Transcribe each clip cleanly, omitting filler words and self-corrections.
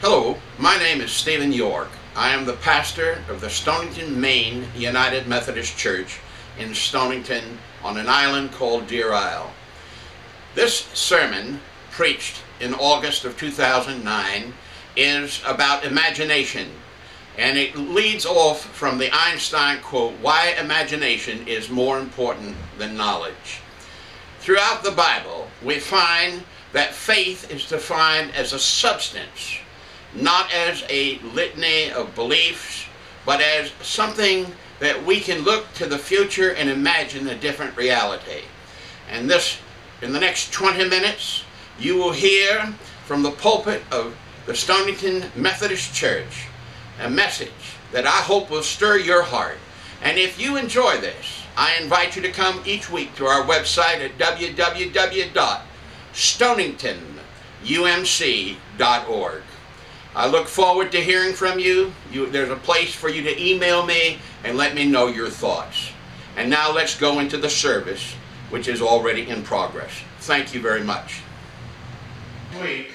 Hello, my name is Stephen York. I am the pastor of the Stonington, Maine United Methodist Church in Stonington on an island called Deer Isle. This sermon, preached in August of 2009, is about imagination, and it leads off from the Einstein quote, "Why imagination is more important than knowledge." Throughout the Bible, we find that faith is defined as a substance, not as a litany of beliefs, but as something that we can look to the future and imagine a different reality. And in the next 20 minutes, you will hear from the pulpit of the Stonington Methodist Church a message that I hope will stir your heart. And if you enjoy this, I invite you to come each week to our website at www.stoningtonumc.org. I look forward to hearing from you. There's a place for you to email me and let me know your thoughts. And now let's go into the service, which is already in progress. Thank you very much. This week,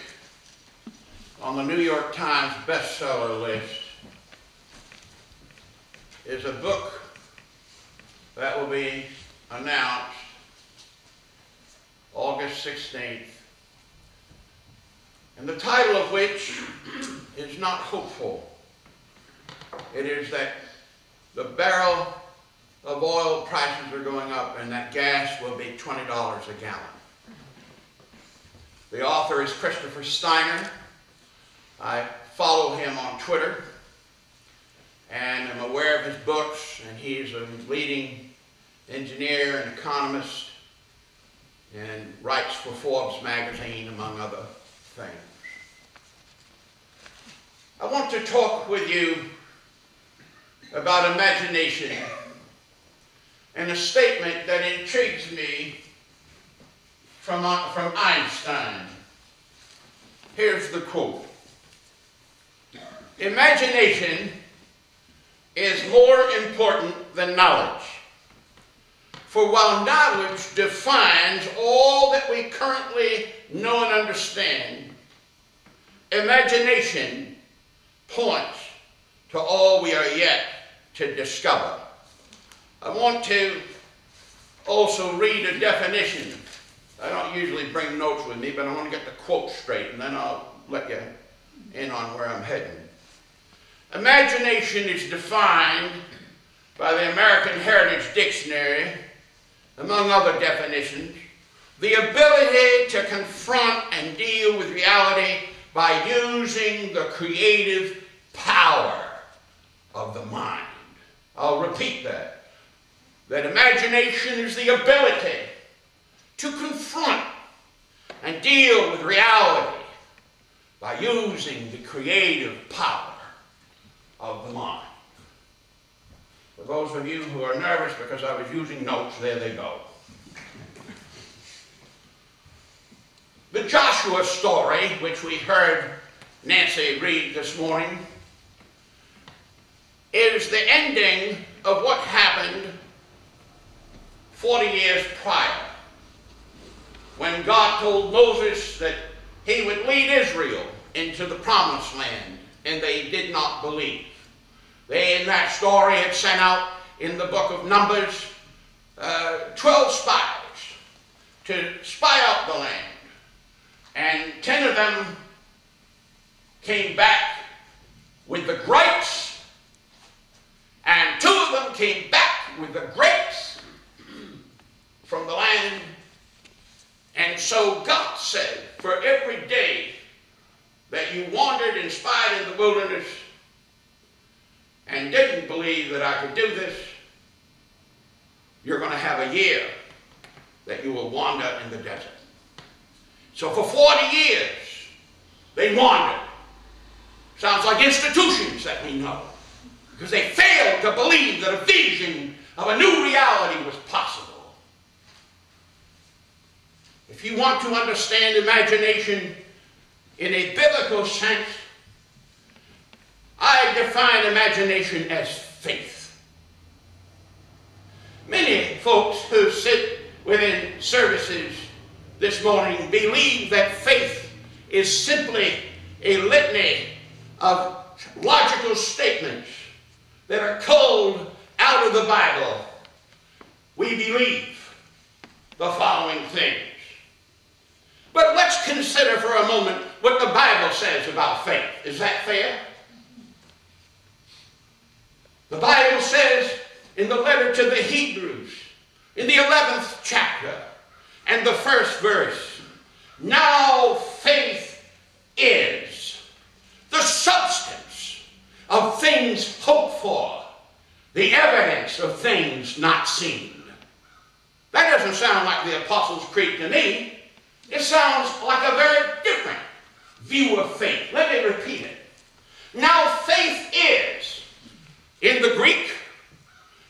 on the New York Times bestseller list, is a book that will be announced August 16th. And the title of which is not hopeful. It is that the barrel of oil prices are going up and that gas will be $20 a gallon. The author is Christopher Steiner. I follow him on Twitter and am aware of his books, and he's a leading engineer and economist and writes for Forbes magazine, among other things. I want to talk with you about imagination and a statement that intrigues me from Einstein. Here's the quote. "Imagination is more important than knowledge. For while knowledge defines all that we currently know and understand, imagination points to all we are yet to discover." I want to also read a definition. I don't usually bring notes with me, but I want to get the quote straight, and then I'll let you in on where I'm heading. Imagination is defined by the American Heritage Dictionary, among other definitions, the ability to confront and deal with reality by using the creative power of the mind. I'll repeat that. That imagination is the ability to confront and deal with reality by using the creative power of the mind. For those of you who are nervous because I was using notes, there they go. The Joshua story, which we heard Nancy read this morning, is the ending of what happened 40 years prior, when God told Moses that he would lead Israel into the promised land, and they did not believe. They, in that story, had sent out in the book of Numbers 12 spies to spy out the land. And 10 of them came back with the grapes, and 2 of them came back with the grapes from the land. And so God said, for every day that you wandered and spied in the wilderness and didn't believe that I could do this, you're going to have a year that you will wander in the desert. So for 40 years, they wandered. Sounds like institutions that we know, because they failed to believe that a vision of a new reality was possible. If you want to understand imagination in a biblical sense, I define imagination as faith. Many folks who sit within services this morning believe that faith is simply a litany of logical statements that are culled out of the Bible, we believe the following things. But let's consider for a moment what the Bible says about faith. Is that fair? The Bible says in the letter to the Hebrews, in the 11th chapter and the first verse, now faith is the substance of things hoped for, the evidence of things not seen. That doesn't sound like the Apostles' Creed to me. It sounds like a very different view of faith. Let me repeat it. Now faith is, in the Greek,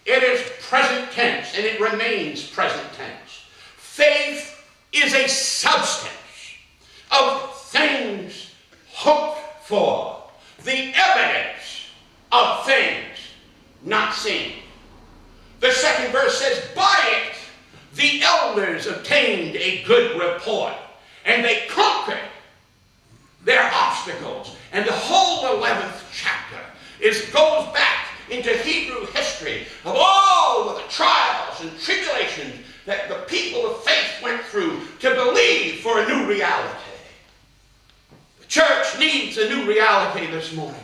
it is present tense, and it remains present tense. Faith is a substance of things hoped for, the evidence of things not seen. The second verse says, by it the elders obtained a good report, and they conquered their obstacles. And the whole 11th chapter goes back into Hebrew history of all of the trials and tribulations that the people of faith went through to believe for a new reality. The church needs a new reality this morning.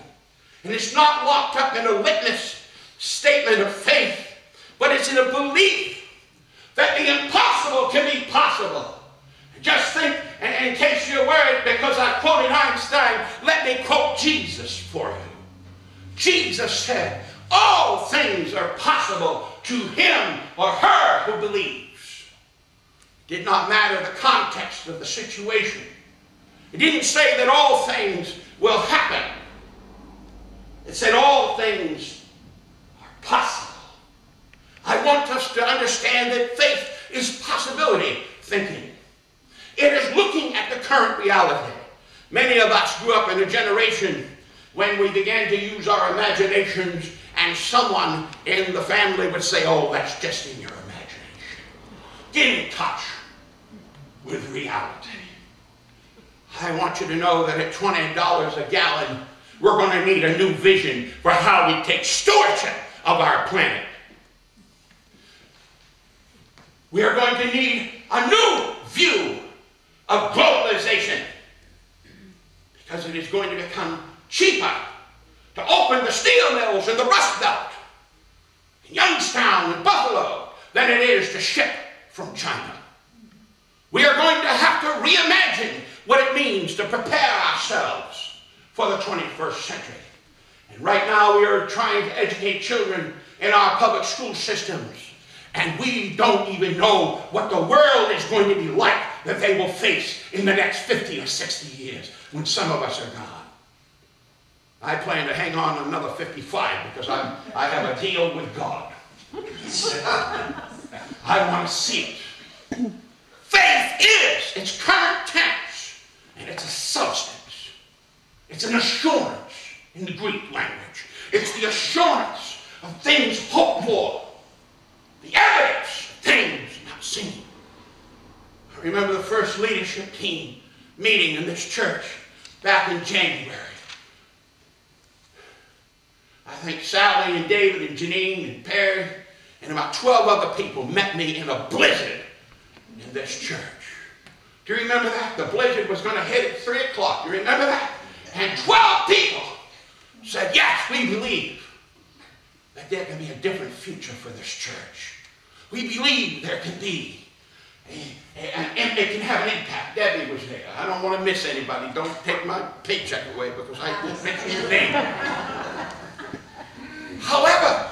And it's not locked up in a litmus statement of faith, but it's in a belief that the impossible can be possible. Just think, and in case you're worried because I quoted Einstein, let me quote Jesus for you. Jesus said, all things are possible to him or her who believes. It did not matter the context of the situation. It didn't say that all things will happen. It said all things are possible. I want us to understand that faith is possibility thinking. It is looking at the current reality. Many of us grew up in a generation when we began to use our imaginations, and someone in the family would say, oh, that's just in your imagination. Get in touch with reality. I want you to know that at $20 a gallon, we're going to need a new vision for how we take stewardship of our planet. We are going to need a new view of globalization, because it is going to become cheaper to open the steel mills in the Rust Belt, in Youngstown and Buffalo, than it is to ship from China. We are going to have to reimagine what it means to prepare ourselves for the 21st century. And right now we are trying to educate children in our public school systems, and we don't even know what the world is going to be like that they will face in the next 50 or 60 years when some of us are gone. I plan to hang on another 55 because I have a deal with God. I want to see it. Faith is its current tense, and it's a substance. It's an assurance in the Greek language. It's the assurance of things hoped for, the evidence of things not seen. I remember the first leadership team meeting in this church back in January. I think Sally and David and Janine and Perry and about 12 other people met me in a blizzard in this church. Do you remember that? The blizzard was going to hit at 3 o'clock. You remember that? And 12 people said, yes, we believe that there can be a different future for this church. We believe there can be, and it can have an impact. Debbie was there. I don't want to miss anybody. Don't take my paycheck away because I didn't mention your name. However,